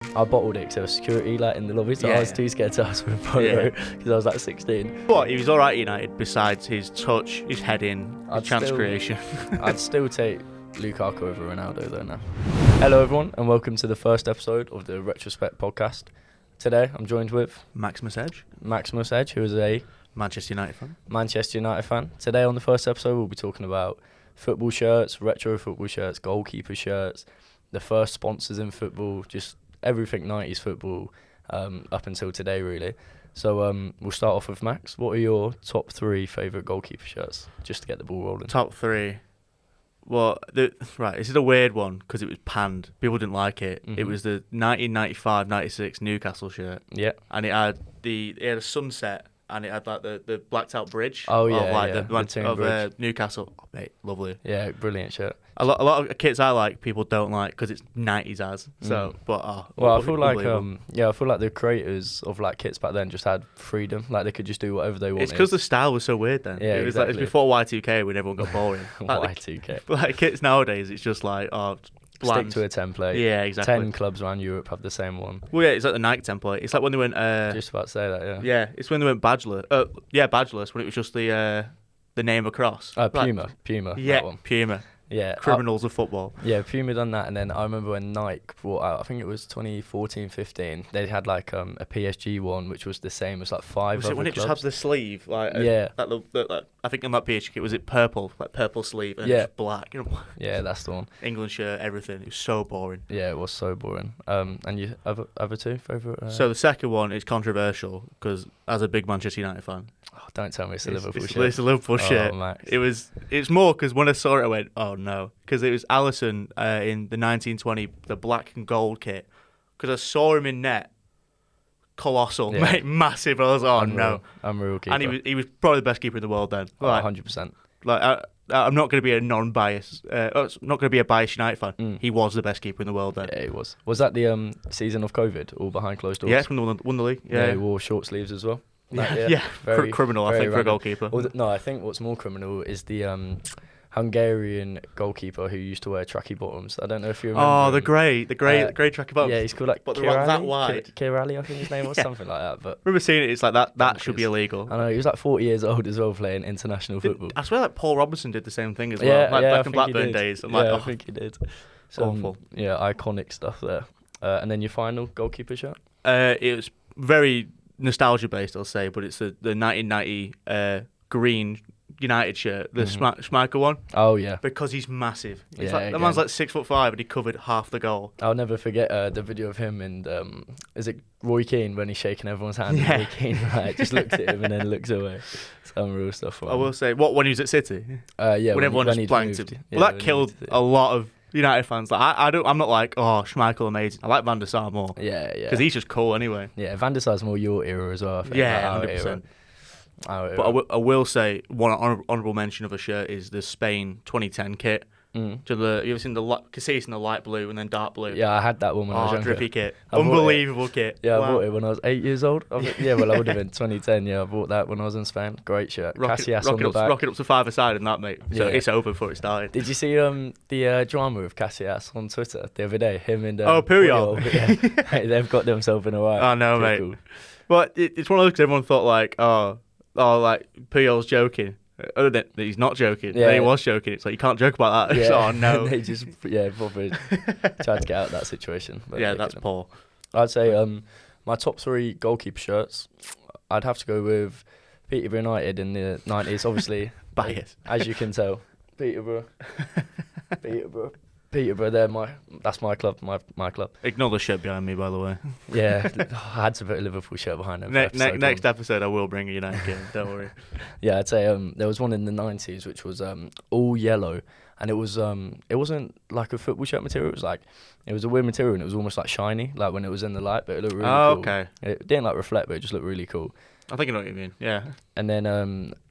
I bottled it because there was security like in the lobby, so I was too scared to ask for a photo because I was like 16. What, he was alright at United besides his touch, his heading, his chance creation. I'd still take Lukaku over Ronaldo though now. Hello everyone and welcome to the first episode of the Retrospect podcast. Today I'm joined with Maximus Edge, who is a Manchester United fan. Today on the first episode we'll be talking about football shirts, retro football shirts, goalkeeper shirts, the first sponsors in football, just everything 90s football up until today really. So we'll start off with Max. What are your top 3 favourite goalkeeper shirts, just to get the ball rolling? Top 3. Well, this is a weird one because it was panned. People didn't like it. Mm-hmm. It was the 1995-96 Newcastle shirt. Yeah. And it had a sunset and it had like the blacked out bridge. Oh yeah, of, like, the of Newcastle. Oh, mate, lovely. Yeah, brilliant shirt. A lot of kits I like, people don't like because it's 90s as. So, I feel like the creators of like kits back then just had freedom. Like they could just do whatever they wanted. It's because the style was so weird then. Yeah, it was exactly. Like it's before Y2K when everyone got boring. Y2K. Like kits nowadays, it's just like bland. Stick to a template. Yeah, exactly. 10 clubs around Europe have the same one. Well, yeah, it's like the Nike template. It's like when they went. Just about to say that, yeah. Yeah, it's when they went badgeless. Badgeless when it was just the name across. Puma. Yeah, that one. Puma. Yeah, criminals of football. Yeah, Puma done that, and then I remember when Nike brought out, I think it was 2014-15, they had like a PSG one, which was the same as like 5 Was other it when clubs. it just had the sleeve? Like I think on that PSG kit was it purple, like purple sleeve, and just black. Yeah, that's the one. England shirt, everything. It was so boring. Yeah, it was so boring. And you other 2 favourite? So the second one is controversial because as a big Manchester United fan. Oh, don't tell me it's a Liverpool shirt. It's a Liverpool shirt. Max. It's more because when I saw it, I went, oh no, because it was Alisson in the 1920, the black and gold kit. Because I saw him in net, colossal, mate, massive. I was, no, unreal keeper. And he was probably the best keeper in the world then. Like, 100%. Like I'm not going to be a non-biased, not going to be a biased United fan. He was the best keeper in the world then. Yeah, he was. Was that the season of COVID, all behind closed doors? Yeah, it's when they won the league. Yeah, he wore short sleeves as well. Very criminal, I think, for a goalkeeper. I think what's more criminal is the Hungarian goalkeeper who used to wear tracky bottoms. I don't know if you remember. Oh, the grey tracky bottoms. Yeah, he's called like that wide. Kirali, I think his name was, something like that. But I remember seeing it. It's like that should be illegal. I know, he was like 40 years old as well, playing international football. I swear, like Paul Robinson did the same thing as well. Yeah, back in Blackburn days. I think he did. Awful. Yeah, iconic stuff there. And then your final goalkeeper shot? It was very nostalgia based, I'll say, but it's the 1990 green United shirt, the Schmeichel one. Oh yeah, because he's massive. That man's like 6'5" and he covered half the goal. I'll never forget the video of him and is it Roy Keane when he's shaking everyone's hand? Yeah. Roy Keane just looks at him and then looks away. It's unreal stuff. I will say, when he was at City? Yeah, when everyone just blanked him. Well, that killed a lot of United fans. Like I'm not like, Schmeichel amazing. I like Van der Sar more. Yeah. Because he's just cool anyway. Yeah, Van der Sar's more your era as well, I think. Yeah, 100%. But I will say one honourable mention of a shirt is the Spain 2010 kit. You ever seen Casillas in the light blue and then dark blue? Yeah, I had that one when I was younger. Drippy kit. Unbelievable kit. Yeah, wow. I bought it when I was 8 years old. I would have been 2010. Yeah, I bought that when I was in Spain. Great shirt. Casillas on the back. Rocket up to 5-a-side in that, mate. So it's over before it started. Did you see the drama with Casillas on Twitter the other day? Him and Puyol. Yeah. They've got themselves in a riot. Oh no, mate. Cool. Well, it's one of those because everyone thought like, like Puyol's joking. Other than that he's not joking. Yeah. Then he was joking. It's like you can't joke about that. Yeah. No. They just probably tried to get out of that situation. But yeah, that's poor. I'd say my top 3 goalkeeper shirts. I'd have to go with Peterborough United in the 90s. Obviously, bias, as you can tell. Peterborough. That's my club, my club. Ignore the shirt behind me, by the way. Yeah, I had to put a Liverpool shirt behind them. Next episode, I will bring a United kit. Don't worry. Yeah, I'd say there was one in the 90s which was all yellow, and it wasn't like a football shirt material. It was a weird material, and it was almost like shiny, like when it was in the light, but it looked really cool. Okay. It didn't like reflect, but it just looked really cool. I think I know what you mean. Yeah. And then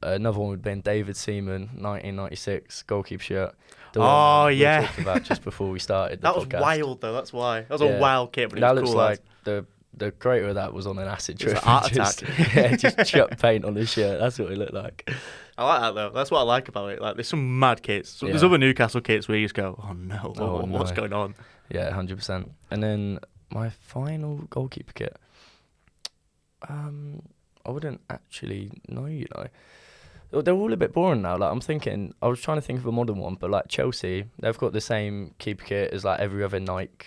another one would have been David Seaman, 1996 goalkeeper shirt. The one we talked about just before we started. That was podcast. Wild though. That's why. That was a wild kit, but it that was looks cool. Like the creator of that was on an acid trip. It's an art attack. Yeah, just chucked paint on his shirt. That's what it looked like. I like that though. That's what I like about it. Like, there's some mad kits. There's other Newcastle kits where you just go, oh no, what's going on? Yeah, 100%. And then My final goalkeeper kit. I wouldn't actually know. They're all a bit boring now. Like I'm thinking, I was trying to think of a modern one, but like Chelsea, they've got the same keeper kit as like every other Nike.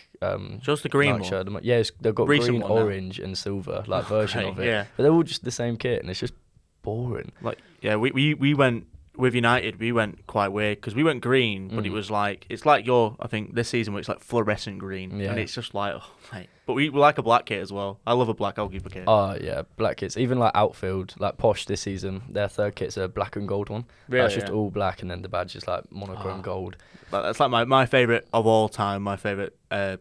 Just the green Nike one. shirt. Yeah, they've got Recent green, one now. orange, and silver like version of it. Yeah. But they're all just the same kit, and it's just boring. Like we went with United. We went quite weird because we went green, but it was like it's like I think this season where it's like fluorescent green, and it's just like mate. But we like a black kit as well. I love a black goalkeeper kit. Oh yeah, black kits. Even like outfield, like Posh this season, their third kit's a black and gold one. Really, it's just all black, and then the badge is like monochrome gold. That's like my favourite of all time. My favourite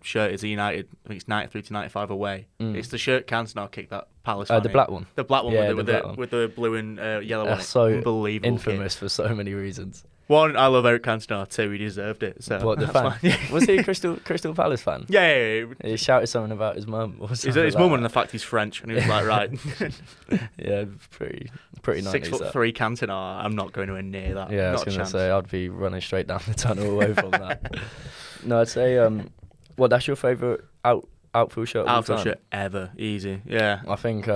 shirt is a United. I think it's 93 to 95 away. It's the shirt Cantona kicked that Palace. The black one. The black one, yeah, with the blue and yellow on it. So unbelievable. Infamous for so many reasons. One, I love Eric Cantona. Two, he deserved it. So what, the fan? Was he a Crystal Palace fan? Yeah. He shouted something about his mum. His mum and the fact he's French, and he was like, right. Yeah, pretty 6'3" Cantona. I'm not going anywhere near that. Yeah, I was going to say I'd be running straight down the tunnel away from that. No, I'd say that's your favourite outfield shirt? Outfield shirt ever, easy. Yeah. I think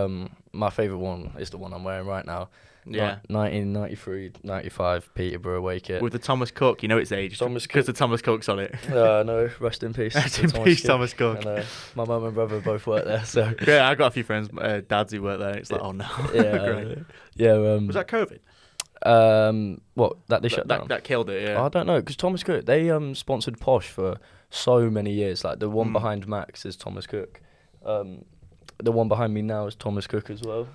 my favourite one is the one I'm wearing right now. Yeah. 1993-95 Peterborough away kit. With the Thomas Cook, you know it's aged. Because the Thomas Cook's on it. No, rest in peace. Rest in peace, Thomas Cook. And, my mum and brother both work there, so. Yeah, I got a few friends, dads who work there. It's like, oh no. Yeah. Great. Yeah. Was that COVID? What, that they shut down? That killed it, yeah. I don't know, because Thomas Cook, they sponsored Posh for so many years. Like, the one behind Max is Thomas Cook. The one behind me now is Thomas Cook as well.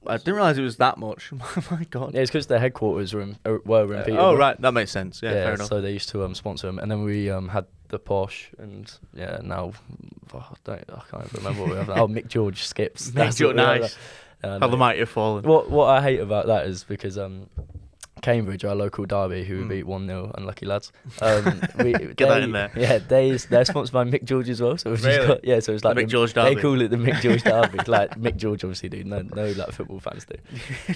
I didn't realise it was that much. My God. Yeah, it's because their headquarters were in Peterborough. Oh, right. That makes sense. Yeah, fair enough. So they used to sponsor them. And then we had the Posh, and now I can't even remember what we have. Oh, Mick George skips. Mick George, nice. How the mighty have fallen. What I hate about that is because Cambridge, our local derby, who we beat 1-0, unlucky lads. Get that in there. Yeah, they're sponsored by Mick George as well. So we've really? So it's like the Mick George derby. They call it the Mick George derby. Like Mick George obviously do. No, like football fans do.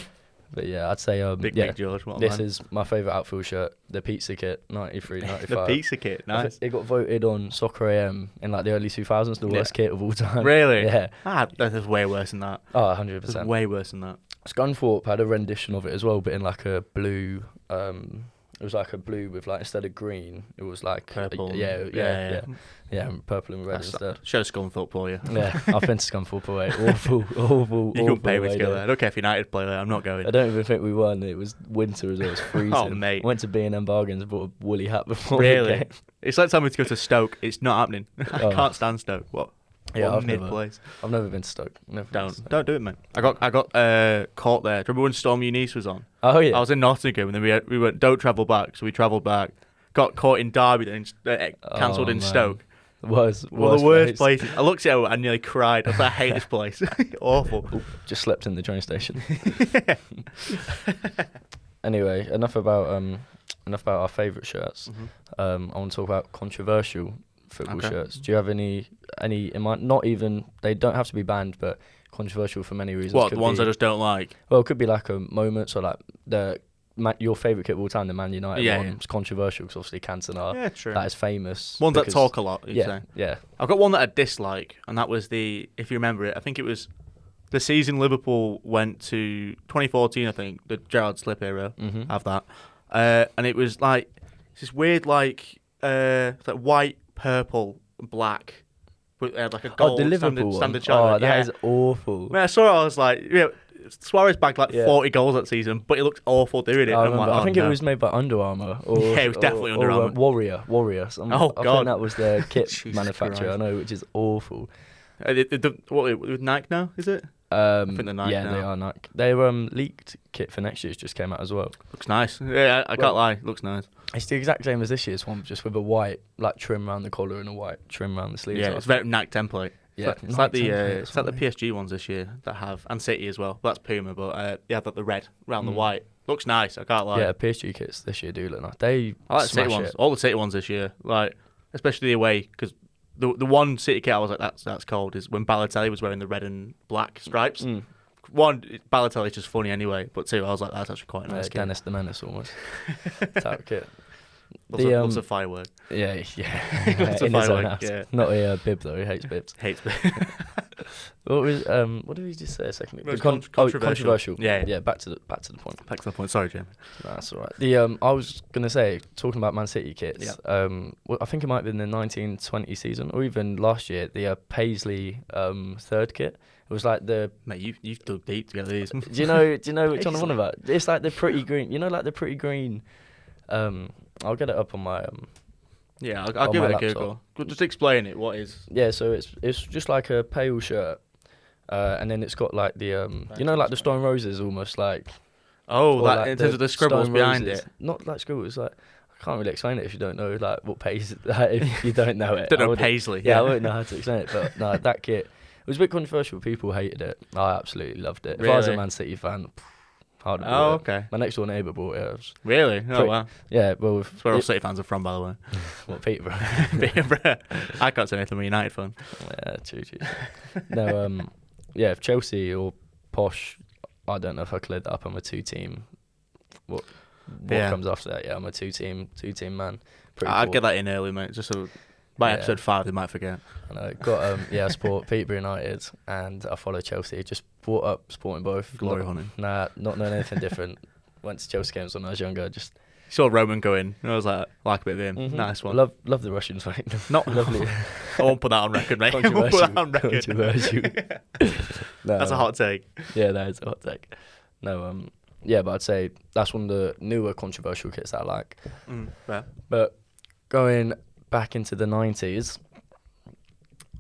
But yeah, I'd say Mick George. What this is my favourite outfield shirt, the pizza kit, 93, 95. The pizza kit, nice. It got voted on Soccer AM in like the early 2000s, the worst kit of all time. Really? Yeah. That's way worse than that. Oh, 100%. That's way worse than that. Scunthorpe had a rendition of it as well, but in like a blue. It was like a blue with like instead of green, it was like purple. Yeah, purple and red instead. Show Scunthorpe for you. Yeah, I've been to Scunthorpe away. Awful. You couldn't pay me to go there. I don't care if United play there. I'm not going. I don't even think we won. It was winter as well. It was freezing. Oh mate, I went to B&M Bargains and bought a woolly hat before. Really? It's like telling me to go to Stoke. It's not happening. I can't stand Stoke. What? Yeah, I've never been to Stoke. Don't do it, man. I got caught there. Do you remember when Storm Eunice was on? Oh yeah. I was in Nottingham, and then we went don't travel back, so we travelled back. Got caught in Derby, then cancelled in Stoke. One of the worst places. I looked at it and nearly cried. I was like, I hate this place. Awful. Ooh, just slept in the train station. Anyway, enough about our favourite shirts. I want to talk about controversial football shirts. Do you have any in mind? Not even, they don't have to be banned, but controversial for many reasons. What, the ones I just don't like? Well, it could be like a moment, so like your favourite kit of all time, the Man United one. It's controversial because obviously Cantona. Yeah, true. That is famous. Ones that talk a lot, you'd say. Yeah. I've got one that I dislike, and that was if you remember it, I think it was the season Liverpool went to 2014, I think, the Gerrard Slip era. Have that. And it was like this weird like white, purple, black, with like a gold the Liverpool standard one. chart. That is awful. When I saw it, I was like, Suarez bagged like 40 goals that season, but he looked awful doing it. I think it was made by Under Armour. Yeah, it was definitely Under Armour. Warrior. God. I think that was their kit manufacturer. Christ. I know, which is awful. What with Nike now? Is it? I think they're Nike now. They are Nike. Their leaked kit for next year's just came out as well. Looks nice. Yeah, I can't lie. Looks nice. It's the exact same as this year's one, just with a white like trim around the collar and a white trim around the sleeves. Yeah, it's very Nike template. Yeah, it's like the PSG ones this year that have, and City as well. That's Puma, but they have the red around the white. Looks nice. I can't lie. Yeah, PSG kits this year do look nice. I like the City ones. All the City ones this year, like especially the away, because the one City kit I was like that's cold is when Balotelli was wearing the red and black stripes. One, Balotelli's just funny anyway, but two, I was like, that's actually quite a nice kit. Dennis the Menace almost. Type kit. Lots of firework. Yeah. Lots In of his own firework. house. Yeah. Not a bib though. He hates bibs. Hates me. What did we just say a second ago? Most Controversial. controversial. Yeah. Yeah. Back to the point. Back to the point. Sorry, Jim. No, that's all right. I was gonna say, talking about Man City kits. Yeah. I think it might have been the 1920 season, or even last year, the Paisley third kit. It was like the. Mate, you've dug deep to get these. Do you know which one I'm on about? It's like the pretty green. You know, like the pretty green. I'll get it up on my. Yeah, on I'll give my it a laptop. Google. Just explain it. What is? Yeah, so it's just like a pale shirt, and then it's got like the like the Stone Roses almost like. Oh, or that like in terms of the scribbles Stone behind Roses. it. Not like scribbles, like I can't really explain it if you don't know like what Paisley. Like, if you don't know it, Don't I know wouldn't- Paisley. Yeah, I wouldn't know how to explain it, but no, that kit. It was a bit controversial. People hated it. I absolutely loved it. If I was a Really? Man City fan, I'd have Oh, bought it. okay. My next door neighbour bought it. Really? Oh, Pretty- wow. Yeah, well, That's where all City fans are from, by the way. what Peterborough? Peterborough. I can't say anything. I'm a United fan. Yeah, true. No, yeah, if Chelsea or Posh, I don't know if I cleared that up. I'm a two-team. What Yeah. comes after that? Yeah, I'm a two-team man. Pretty I'd cool. get that in early, mate. Just so by Yeah. episode 5, they might forget. I know. Got I support Peterborough United and I follow Chelsea. Just brought up supporting both. Glory Not- hunting. Nah, not knowing anything different. Went to Chelsea games when I was younger. Just Saw Roman go in. And I was like a bit of him. mhm. Nice one. Love the Russians, mate. Not Lovely. I won't put that on record, mate. I won't put that on record. Controversial. No, That's a hot take. Yeah, that is a hot take. No, yeah, but I'd say that's one of the newer controversial kits that I like. Fair. But going back into the 90s,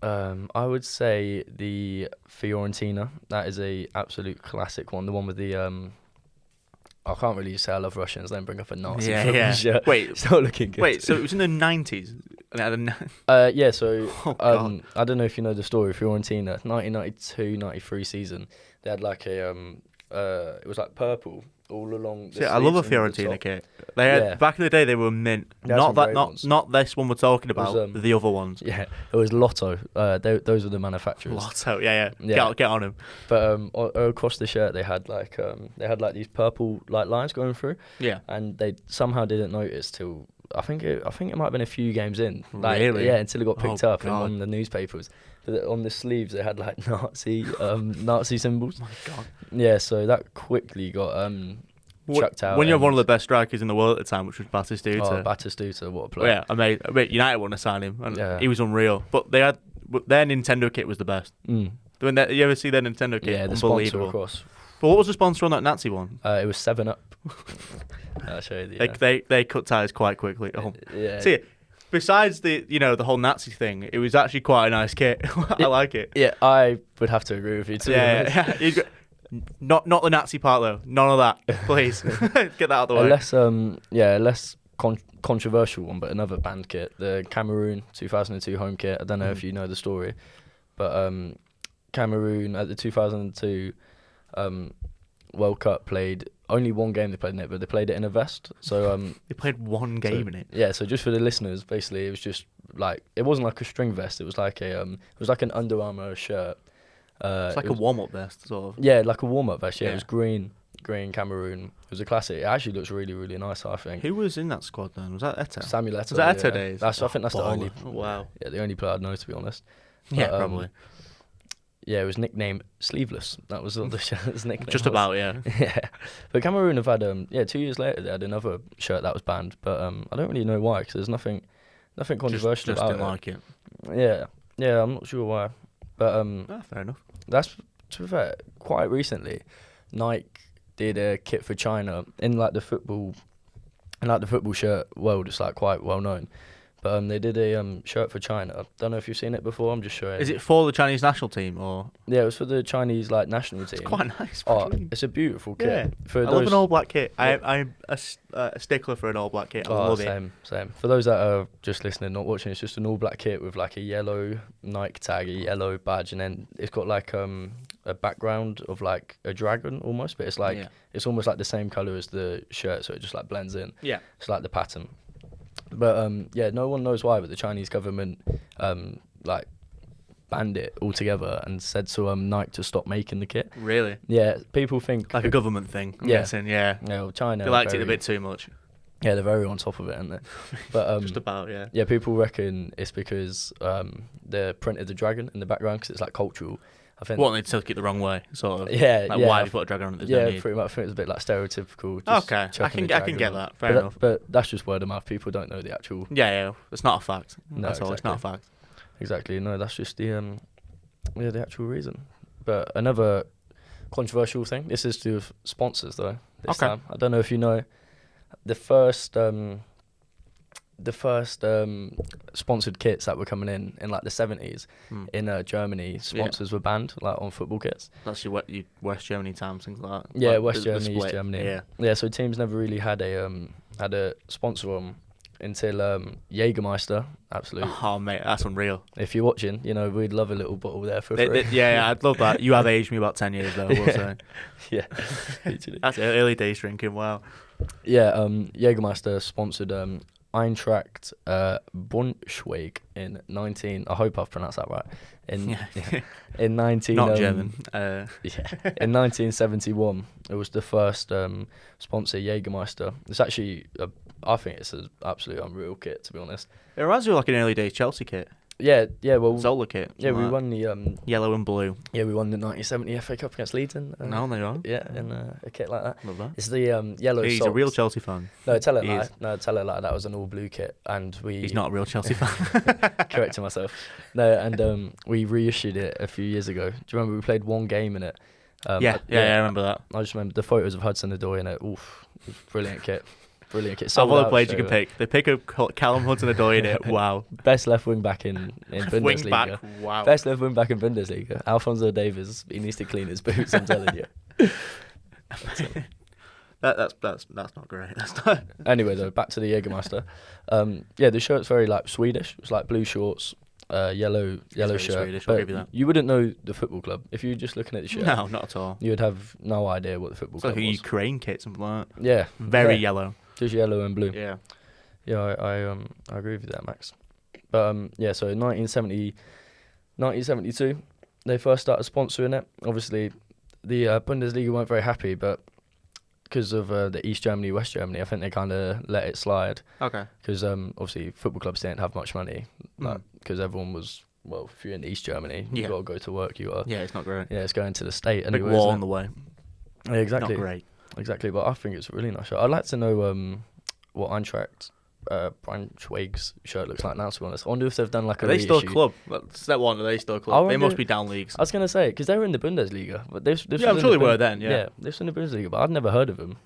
I would say the Fiorentina. That is a absolute classic one. The one with the I can't really say I love Russians. Then bring up a Nazi football shirt. Wait, It's not looking good. wait. So it was in the 90s. And it had a Yeah. So Oh, God. I don't know if you know the story. Fiorentina, 1992-93 season. They had like a it was like purple all along. See, I love a Fiorentina kit. They had Yeah. back in the day. They were mint. They had Not some that. great Not ones. not this one we're talking about. was, the other ones. Yeah, it was Lotto. Those were the manufacturers. Lotto. Yeah. Yeah. Get on him. But across the shirt they had like these purple like lines going through, Yeah. and they somehow didn't notice till I think it might have been a few games in. Like, Really? Yeah, until it got picked Oh, up and God. on the newspapers. But on the sleeves they had like Nazi symbols. My God. Yeah, so that quickly got chucked out. When you're and- one of the best strikers in the world at the time, which was Batistuta. Oh, Batistuta, what a Well, player. yeah, I mean, United want to sign him, and Yeah. he was unreal. But their Nintendo kit was the best. Mm. You ever see their Nintendo kit? Yeah, the sponsor Unbelievable. across. But what was the sponsor on that Nazi one? It was 7-Up. I'll show you the. They cut ties quite quickly. Oh. Yeah. See, besides the the whole Nazi thing, it was actually quite a nice kit. I like it. Yeah, I would have to agree with you too. Yeah. Not the Nazi part though. None of that, please. Get that out of the way. A less controversial one, but another band kit, the Cameroon 2002 home kit. I don't know if you know the story, but Cameroon at the 2002 World Cup played only one game. They played in it, but they played it in a vest. So They played one game in it. Yeah, so just for the listeners, basically, it was just like it wasn't like a string vest. It was like an Under Armour shirt. It's like a warm-up vest, sort of. Yeah, like a warm-up vest. Yeah, Yeah. it was green Cameroon. It was a classic. It actually looks really, really nice, I think. Who was in that squad then? Was that Eto'o? Samuel Eto'o. Was that Eto'o yeah. days? I think that's the only. Oh, wow. Yeah, the only player I'd know, to be honest. Yeah, But, probably. Yeah, it was nicknamed Sleeveless. That was what the shirt's nickname. Just was. about, yeah. Yeah, but Cameroon have had 2 years later they had another shirt that was banned, but I don't really know why because there's nothing controversial just about didn't it. like it. Yeah, I'm not sure why, but Fair enough. that's to be fair. Quite recently, Nike did a kit for China in like the football shirt world. It's like quite well known, but they did a shirt for China. Don't know if you've seen it before. I'm just showing. Is it for the Chinese national team or? Yeah, it was for the Chinese like national team. It's quite nice. Oh, it's a beautiful kit. Yeah. For I those, love an all black kit. Yeah. I'm a stickler for an all black kit. I Oh, love it. same. For those that are just listening, not watching, it's just an all black kit with like a yellow Nike tag, a yellow badge, and then it's got like a background of like a dragon almost, but it's like Yeah. it's almost like the same color as the shirt, so it just like blends in. Yeah. It's like the pattern. But no one knows why, but the Chinese government like banned it altogether and said to Nike to stop making the kit. Really? Yeah, people think Like a government thing. I'm Yeah. guessing, yeah. China They liked it a very- bit too much. Yeah, they're very on top of it, aren't they? But Just about, yeah. yeah, people reckon it's because they printed the dragon in the background because it's like cultural. I think. What, they took it the wrong way, sort of? Yeah, Like, yeah. why have you put a dragon on it? There's no Yeah, need. pretty much. I think it's a bit like stereotypical. Just Okay, I chucking can a I dragon can get on. that. Fair But enough. but that's just word of mouth. People don't know the actual. Yeah, it's not a fact. No, That's all. It's not a exactly. fact. Exactly. No, that's just the the actual reason. But another controversial thing. This is to do with sponsors though. This Okay. time, I don't know if you know, the first sponsored kits that were coming in like the 70s in Germany, sponsors were banned like on football kits. That's your West Germany times, things like that. Yeah, Like, West the Germany, East split. Germany. Yeah. Yeah, so teams never really had a sponsor on until Jägermeister. Absolute. Oh, mate, that's unreal. If you're watching, we'd love a little bottle there for free. Yeah, I'd love that. You have aged me about 10 years, though, I will say. Yeah, literally. That's early days drinking, wow. Yeah, Jägermeister sponsored Eintracht Braunschweig in 19. I hope I've pronounced that right. In 19. Not German. Yeah, in 1971, it was the first sponsor, Jägermeister. It's actually, I think it's an absolute unreal kit, to be honest. It reminds me of like an early days Chelsea kit. Yeah, well, Zola kit. yeah, we like won the yellow and blue. yeah, we won the 1970 FA Cup against Leeds. No, they are. Yeah, in a kit like that. Love that. It's the yellow. He's socks. a real Chelsea fan. No, tell it He like is. that was an all blue kit, and we. He's not a real Chelsea fan. Correcting myself. No, and we reissued it a few years ago. Do you remember we played one game in it? Yeah, I remember that. I just remember the photos of Hudson-Odoi in it. Oof, it was brilliant kit. Brilliant kit. Of Sold all the out players you straight can away. pick, they pick a Callum Hudson-Odoi in it. Wow. Best left wing back in Bundesliga. Wing back. Wow. Best left wing back in Bundesliga. Alphonso Davies. He needs to clean his boots. I'm telling you. That's not great. That's not. Anyway, though, back to the Jägermeister. Yeah, the shirt's very like Swedish. It's like blue shorts, yellow very shirt. Swedish, I'll But give you that. you wouldn't know the football club if you were just looking at the shirt. No, not at all. You would have no idea what the football It's club like a was. Ukraine kit, something like that. Yeah, Very yeah, yellow. just yellow and blue. Yeah. Yeah, I agree with you there, Max. But yeah, so 1972, they first started sponsoring it. Obviously, the Bundesliga weren't very happy, but because of the East Germany, West Germany, I think they kind of let it slide. Okay. Because obviously football clubs didn't have much money, because everyone was, well, if you're in East Germany, you Yeah. got to go to work. You are. Yeah, it's not great. Yeah, it's going to the state Big anyway. wall isn't on it? the way. Yeah, exactly. Not great. Exactly, but I think it's a really nice shirt. I'd like to know what Eintracht Braunschweig's shirt looks like now, to be honest. I wonder if they've done like Are a they still a reissue. club? That's that one. Are they still a I club? They wonder- must be down leagues. I was going to say, because they were in the Bundesliga. But they've Yeah, I'm sure they were then, yeah. they've in the Bundesliga, but I'd never heard of them.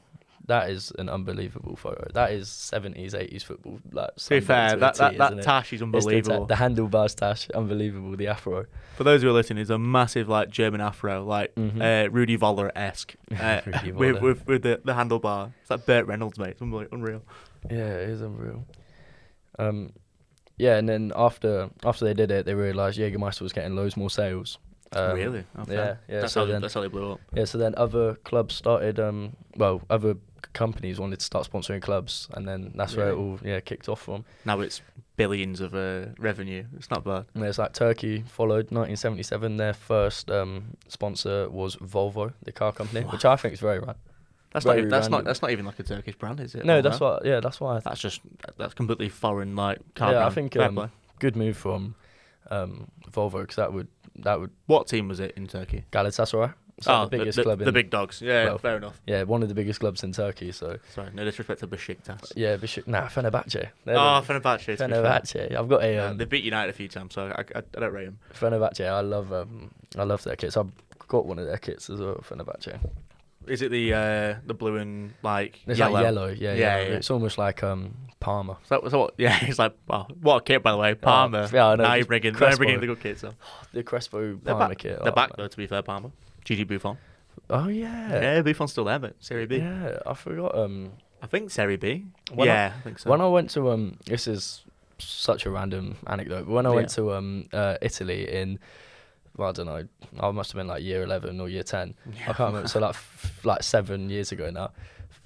That is an unbelievable photo. That is 70s, 80s football. Like, To be fair, sunburnt to a T, that isn't it? tash is It's unbelievable. the handlebars tash, unbelievable. The afro. For those who are listening, it's a massive like German afro, like Mhm. Rudy Voller-esque, Rudy Voller. with the handlebar. It's like Burt Reynolds, mate. It's unreal. Yeah, it is unreal. Yeah, and then after they did it, they realised Jägermeister was getting loads more sales. Really? Oh, fair. Yeah. That's, So how then, that's how they blew up. yeah, so then other clubs started. Other companies wanted to start sponsoring clubs, and then that's where it all kicked off from. Now it's billions of revenue. It's not bad. And there's like Turkey followed 1977. Their first sponsor was Volvo, the car company, which I think is very right. That's Very not random. that's not even like a Turkish brand, is it? No, Or that's that? why. Yeah, that's why. That's completely foreign, like car Yeah, I brand. think Fair play. good move from Volvo, because that would What team was it in Turkey? Galatasaray. It's like the biggest club in the big dogs. Yeah, well, fair enough. Yeah, one of the biggest clubs in Turkey. So Sorry, no disrespect to Besiktas. yeah, Fenerbahce. Fenerbahce. to be fair. Fenerbahce. I've got a Yeah, they beat United a few times, so I don't rate them. Fenerbahce. I love their kits. I've got one of their kits as well. Fenerbahce. Is it the blue and like It's yellow? like yellow. Yeah, Yeah, yeah. yeah. It's almost like Parma. So what? Yeah, it's like what a kit, by the way. Parma. yeah, I know, Now you're just bringing Crespo. the good kits up. The Crespo They're Parma back. kit. They're oh, back man. though. To be fair, Parma. Gigi Buffon. Oh yeah. Yeah, Buffon's still there, but Serie B. Yeah, I forgot. I think Serie B. When I think so. When I went to this is such a random anecdote, but when I went to Italy in, well, I don't know, I must have been like year 11 or year 10. I can't remember. So like 7 years ago now,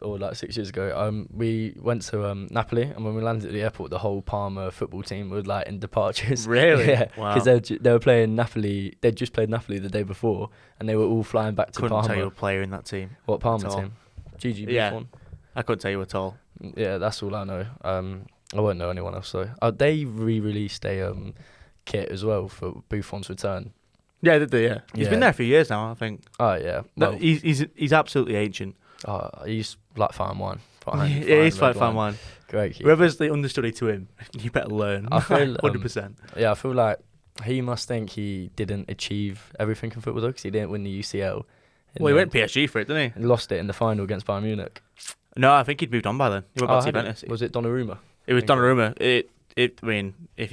or like 6 years ago. We went to Napoli, and when we landed at the airport, the whole Parma football team was like in departures. Really? Yeah, Wow. because they were playing Napoli. They'd just played Napoli the day before, and they were all flying back to Couldn't Parma. tell you a player in that team. What Parma at all. team? Gigi Yeah. Buffon. I couldn't tell you at all. Yeah, that's all I know. I won't know anyone else. So they re-released a kit as well for Buffon's return. Yeah, did they? Yeah, he's been there for years now. I think. Oh yeah. No, Well, he's absolutely ancient. he's like fine wine. Yeah, he's like fine wine. Great. Keeper. Whoever's the understudy to him, you better learn. I feel 100%. Yeah, I feel like he must think he didn't achieve everything in football though, because he didn't win the UCL. Well, he went PSG for it, didn't he? He lost it in the final against Bayern Munich. No, I think he'd moved on by then. He went back to Juventus. Was it Donnarumma? It was Donnarumma. I mean, I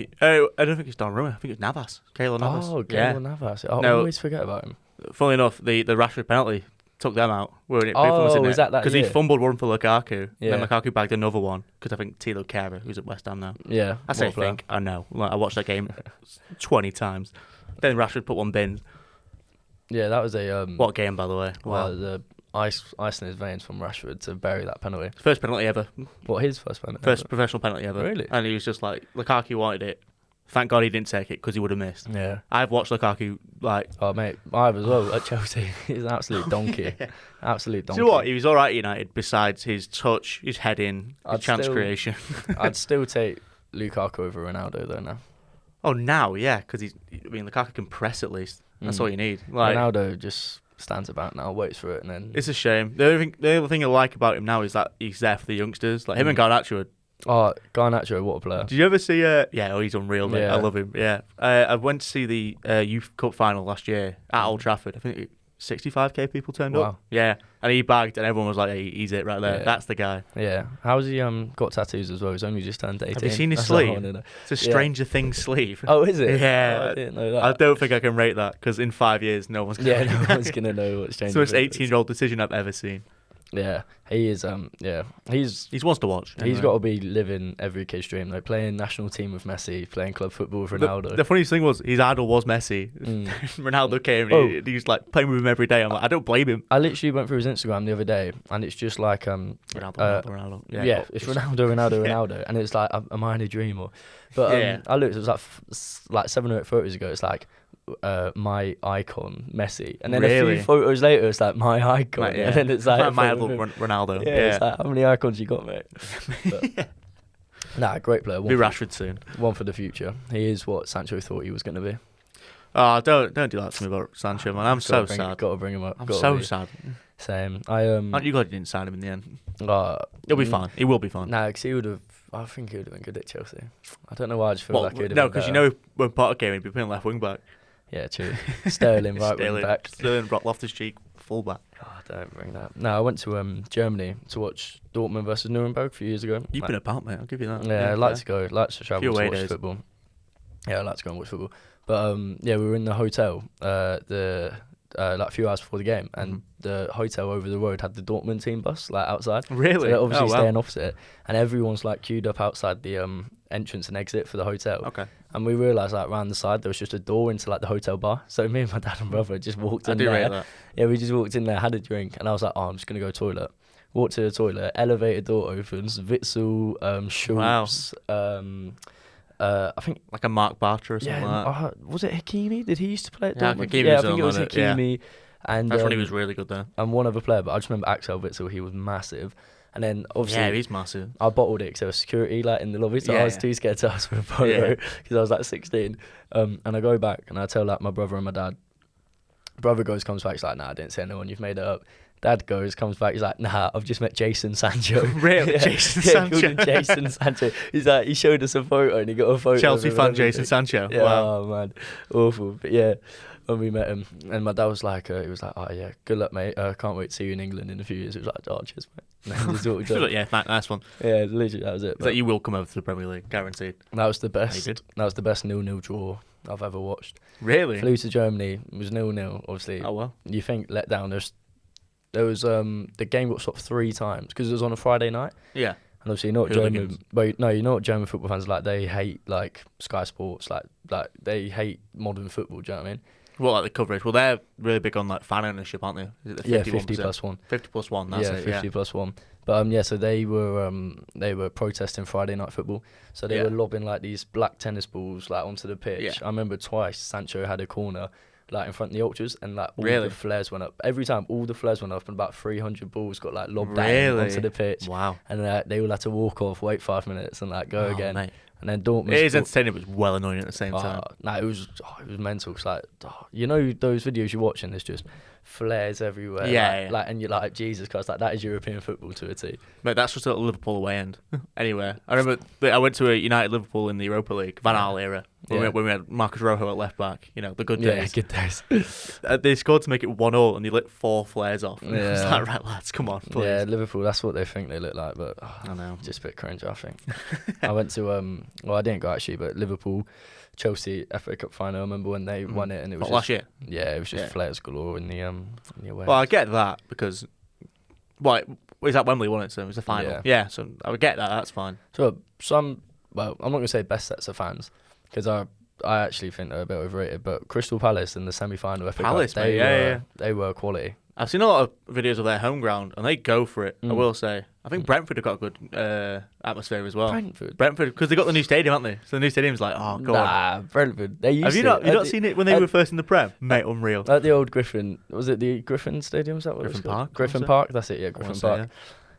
don't think it's Donnarumma. I think it's Navas. Keylor Navas. Oh, Keylor Navas. I No. always forget about him. Funnily enough, the Rashford penalty took them out. Was that Because he fumbled one for Lukaku. Yeah. And then Lukaku bagged another one. Because I think Tilo Kehrer, who's at West Ham now. Yeah. I say think. I know. Like, I watched that game 20 times. Then Rashford put one bin. Yeah, that was a What game, by the way? Wow. the ice in his veins from Rashford to bury that penalty. First penalty ever. What, his first penalty? First professional penalty ever. Really? And he was just like, Lukaku wanted it. Thank God he didn't take it because he would have missed. Yeah. I've watched Lukaku like. Oh mate, I have as well at Chelsea. He's an absolute donkey. Absolute donkey. Do you know what? He was all right at United. Besides his touch, his heading, his chance creation. I'd still take Lukaku over Ronaldo though now. Oh, now, yeah, because Lukaku can press at least. That's all you need. Like, Ronaldo just stands about now, waits for it, and then. It's a shame. The other thing I like about him now is that he's there for the youngsters. Like him and Garnacho. Oh, Garnacho, what a player! Did you ever see? He's unreal. Mate. Yeah. I love him. Yeah, I went to see the Youth Cup final last year at Old Trafford. I think 65k people turned up. Yeah, and he bagged, and everyone was like, "Hey, he's it right there. Yeah. That's the guy." Yeah. How's he got tattoos as well? He's only just turned 18. Have you seen his That's what I sleeve? wanna know. It's a Stranger Things sleeve. Oh, is it? Yeah. Oh, I didn't know that. I don't think I can rate that because in 5 years, no one's gonna. Yeah, no one's gonna know what's changed. It's the most 18-year-old decision I've ever seen. Yeah, he is. He's ones to watch. He's got to be living every kid's dream. Like playing national team with Messi, playing club football with Ronaldo. The funniest thing was his idol was Messi. Ronaldo came and he was like playing with him every day. I'm like, I don't blame him. I literally went through his Instagram the other day, and it's just like Ronaldo. Yeah, it's Ronaldo, and it's like, am I in a dream or? But I looked. It was like 7 or 8 photos ago. It's like. My icon Messi, and then a few photos later it's like my icon, and then it's like my idol Ronaldo. It's like, how many icons you got, mate? But, nah, great player. Be Rashford soon. One for the future. He is what Sancho thought he was going to be. Oh, don't do that to me about Sancho, man. I'm so sad. Got to bring him up. I'm so sad. Same. Aren't you glad you didn't sign him in the end? He'll be fine. He will be fine. Nah, because he would have. I think he would have been good at Chelsea. I don't know why I just feel like he would have been. No, because you know when Potter came, he'd be playing left wing back. Yeah, true. Sterling right wing back. Sterling, Brock Loftus-Cheek, full back. Oh, don't bring that. No, I went to Germany to watch Dortmund versus Nuremberg a few years ago. You've been about, mate. I'll give you that. Yeah, I'd like to go. Like to travel to watch football. Yeah, I'd like to go and watch football. But we were in the hotel like a few hours before the game, and the hotel over the road had the Dortmund team bus like outside. Really? So they're obviously staying opposite it, and everyone's like queued up outside the entrance and exit for the hotel. Okay. And we realised like around the side there was just a door into like the hotel bar. So me and my dad and brother just walked in there. I do rate that. Yeah, we just walked in there, had a drink, and I was like, I'm just gonna go toilet. Walked to the toilet, elevator door opens, Witzel, Schultz, I think like a Mark Bartra or something like that. Was it Hakimi? Did he used to play at Dortmund? Hakimi I think it was Hakimi. And that's when he was really good there. And one other player, but I just remember Axel Witzel, he was massive. And then obviously, he's massive. I bottled it because there was security like in the lobby, so I was too scared to ask for a photo because I was like 16. And I go back and I tell like my brother and my dad. Brother comes back, he's like, nah, I didn't see anyone, you've made it up. Dad comes back, he's like, nah, I've just met Jason Sancho. Really? Jason Sancho? Called him Jason Sancho. He's like, he showed us a photo and he got a photo. Chelsea fan Jason Sancho. Yeah, wow. Oh man, awful. But yeah, when we met him, and my dad was like, he was like, oh yeah, good luck, mate. Can't wait to see you in England in a few years. It was like, oh, cheers, mate. Yeah, nice one. Yeah, literally, that was it. That you will come over to the Premier League, guaranteed. That was the best. That was the best 0-0 draw I've ever watched. Really? Flew to Germany. It was 0-0. Obviously. Oh well. You think let down? There was the game got stopped 3 times because it was on a Friday night. Yeah. And obviously, you know what German. But no, you know what German football fans are like. They hate like Sky Sports. Like they hate modern football. Do you know what I mean? Well, like the coverage. Well, they're really big on like fan ownership, aren't they? Is it the 50 plus 1. 50 plus 1. That's it. 50 plus 1. But so they were protesting Friday night football. So they were lobbing like these black tennis balls like onto the pitch. Yeah. I remember twice Sancho had a corner like in front of the ultras, and like all Really? the flares went up. Every time, all the flares went up, and about 300 balls got like lobbed out Really? onto the pitch. Wow. And they all had to walk off, wait 5 minutes, and like go Oh, again. mate. And then Dortmund. It is entertaining, but it's well annoying at the same Oh, time. no, it was mental. It's like, you know, those videos you're watching, there's just flares everywhere. Yeah. Like, and you're like, Jesus Christ, like that is European football to a T. Mate, that's just a Liverpool away end. Anywhere. I remember I went to a United Liverpool in the Europa League, Van Gaal era, when we had Marcus Rojo at left back. You know, the good days. Yeah, good days. They scored to make it 1-1, and they lit 4 flares off. And it was Yeah. like, right, lads, come on, please. Yeah, Liverpool, that's what they think they look like, but I know. just a bit cringe, I think. I went to, well, I didn't go actually, but Liverpool, Chelsea FA Cup final. I remember when they won it, and it was Last year? Yeah, it was just Yeah. flares galore in the away. Well, I get that because, well, it was at Wembley, wasn't it? So it was the final. Yeah, so I would get that. That's fine. So well, I'm not gonna say best sets of fans because I actually think they're a bit overrated. But Crystal Palace in the semi-final FA Palace, Cup, mate, they were quality. I've seen a lot of videos of their home ground, and they go for it, I will say. I think Brentford have got a good atmosphere as well. Brentford, because they got the new stadium, haven't they? So the new stadium's like, oh, God. Nah, Brentford. They used Have you not seen it when they were first in the Prem? Mate, unreal. At the old Griffin, was it the Griffin Stadium? Was that what Griffin it was called? Park, Griffin I Park, that's it, yeah, Griffin say, Park.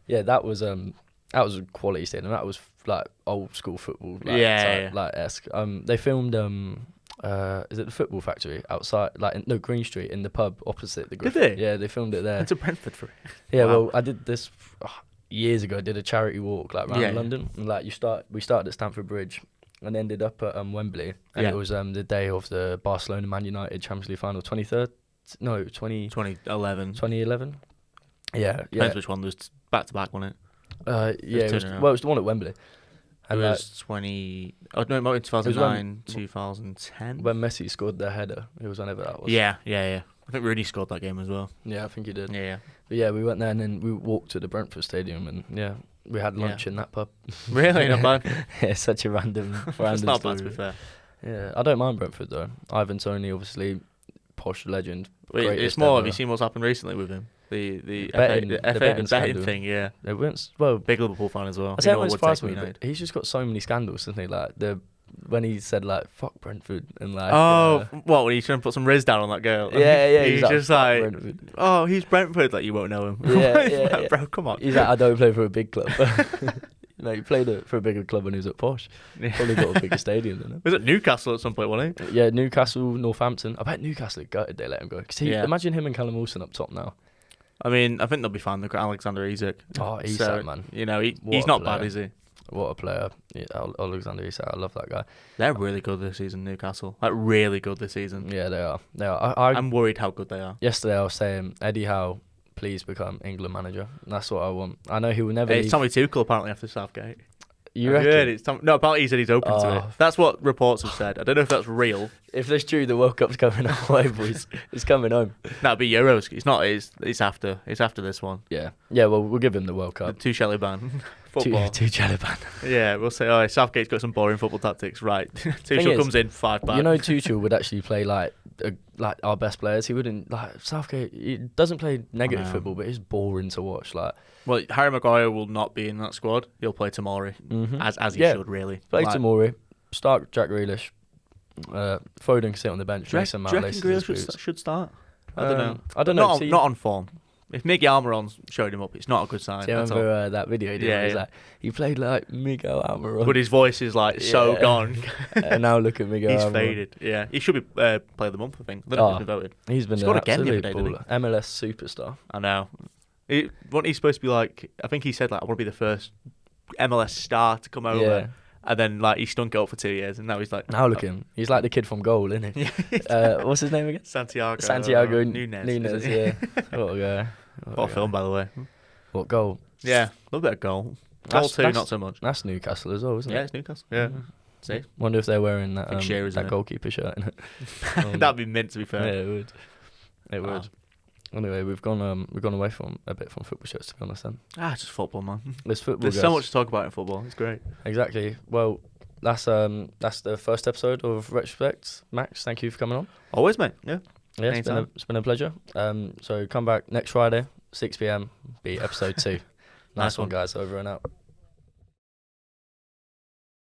Yeah, that was a quality stadium. That was like old school football, like esque. They filmed is it the Football Factory outside, Green Street in the pub opposite the Griffin. Did they? Yeah, they filmed it there. It's a Brentford for it. Yeah, Wow. well, I did this years ago. I did a charity walk around London, and we started at Stamford Bridge and ended up at Wembley, and it was the day of the Barcelona Man United Champions League final, 2011. Yeah, Depends which one. There was back to back, wasn't it? it was the one at Wembley. And it was 20. Oh no, it might have been 2009, 2010. When Messi scored the header, it was whenever that was. Yeah. I think Rooney scored that game as well. Yeah, I think he did. Yeah. But yeah, we went there and then we walked to the Brentford Stadium, and we had lunch in that pub. Really, not bad. Yeah, such a random That's not story. bad, to be fair. Yeah, I don't mind Brentford though. Ivan Toney, obviously, posh legend. It's more. Have you seen what's happened recently with him? The betting thing, yeah. They weren't big Liverpool fan as well. I say it won't surprise me, but he's just got so many scandals, hasn't he? Like when he said like "fuck Brentford" and like what, when he's trying to put some Riz down on that girl? Yeah. He's just like, oh, he's Brentford, like you won't know him. Yeah. Bro, come on. He's like, I don't play for a big club. No, he played for a bigger club when he was at Posh. Probably got a bigger stadium than him. Was it Newcastle at some point, wasn't he? Yeah, Newcastle, Northampton. I bet Newcastle are gutted they let him go. Cause imagine him and Callum Wilson up top now. I mean, I think they'll be fine. They've got Alexander Isak. Oh, Isak, man. You know, he's not bad, is he? What a player. Yeah, Alexander Isak, I love that guy. They're really good this season, Newcastle. Like, really good this season. Yeah, they are. I'm worried how good they are. Yesterday I was saying, Eddie Howe, please become England manager. That's what I want. I know he will never It's Tommy Tuchel, apparently, after Southgate. You reckon? No, apparently he said he's open to it. That's what reports have said. I don't know if that's real. If that's true, the World Cup's coming our way, boys. It's coming home. That'd be Euros. It's not. It's after. It's after this one. Yeah. Well, we'll give him the World Cup. The Tuchel ban. Football. Tuchel ban. Yeah, we'll say, oh, Southgate's got some boring football tactics. Right. Tuchel comes in 5 back. You know, Tuchel would actually play like our best players. He wouldn't Southgate. He doesn't play negative football, but it's boring to watch. Well, Harry Maguire will not be in that squad. He'll play Tomori, as he should, really. Play Tomori, start Jack Grealish, Foden can sit on the bench. Do you reckon Grealish should start? I don't know. Not on form. If Miguel Almiron's showed him up, it's not a good sign. Do you remember that video he did? Yeah, like, he played like Miguel Almiron. But his voice is like so gone. And now look at Miguel Almiron. He's faded. Yeah, he should be player of the month, I think. I don't know if he's been voted. He's been scored again the absolute other day, baller. MLS superstar. I know. Wasn't he supposed to be like? I think he said like, I want to be the first MLS star to come over. Yeah. And then he stunk it up for 2 years, and now he's like. Now look at him. He's like the kid from Goal, isn't he? What's his name again? Santiago Nunes. Yeah. What a guy. What a film, by the way. What Goal? Yeah, a little bit of Goal. Goal 2, not so much. That's Newcastle as well, isn't it? Yeah, it's Newcastle. Yeah. See. Wonder if they're wearing that goalkeeper shirt. That'd be mint, to be fair. Yeah, it would. It would. Anyway, we've gone away from football shirts, to be honest. Then just football, man. There's football. There's so much to talk about in football. It's great. Exactly. Well, that's the first episode of Retrospect. Max, thank you for coming on. Always, mate. Yeah. Yeah, it's been a pleasure. So come back next Friday, 6 p.m. Be episode 2. Nice one, guys. Over and out.